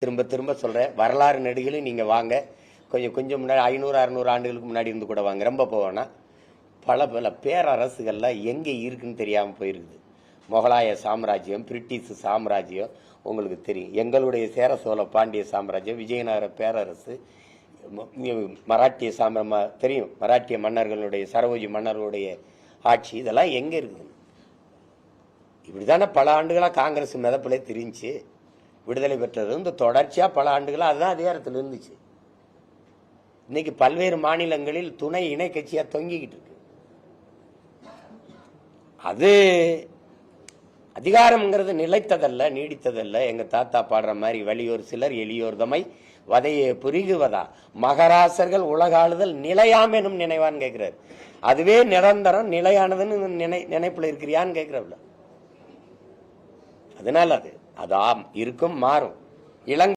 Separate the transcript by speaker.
Speaker 1: திரும்ப திரும்ப சொல்கிறேன், வரலாறு நெடுகிலும் நீங்கள் வாங்க, கொஞ்சம் முன்னாடி 500-600 ஆண்டுகளுக்கு முன்னாடி இருந்து கூட வாங்க, ரொம்ப போவேன்னா பல பேரரசுகள்லாம் எங்கே இருக்குன்னு தெரியாமல் போயிருக்குது. முகலாய சாம்ராஜ்யம், பிரிட்டிஷ் சாம்ராஜ்யம் உங்களுக்கு தெரியும், எங்களுடைய சேர சோழ பாண்டிய சாம்ராஜ்யம், விஜயநகர பேரரசு, மராட்டிய தெரியும், மராட்டிய மன்னர்களுடைய சரபோஜி மன்னர்களுடைய ஆட்சி, இதெல்லாம் எங்கே இருக்குது? இப்படிதானே பல ஆண்டுகளாக காங்கிரஸ் மிதப்பிலே தெரிஞ்சு விடுதலை பெற்றது இந்த தொடர்ச்சியாக பல ஆண்டுகளாக அதுதான் அதிகாரத்தில் இருந்துச்சு. இன்னைக்கு பல்வேறு மாநிலங்களில் துணை இணை கட்சியாக தொங்கிக்கிட்டு இருக்கு. அது அதிகாரம்ங்கிறது நிலைத்ததல்ல, நீடித்ததல்ல. எங்க தாத்தா பாடுற மாதிரி வலியோர் சிலர் எளியோர் தமை வதையை புரிகுவதா மகராசர்கள் உலகாளுதல் நிலையாம் எனும் நினைவான்னு கேட்கிறார். அதுவே நிரந்தரம் நிலையானதுன்னு நினைப்புல இருக்கிறியான்னு கேட்கிறவள. அதனால அது இருக்கும், மாறும். இளங்க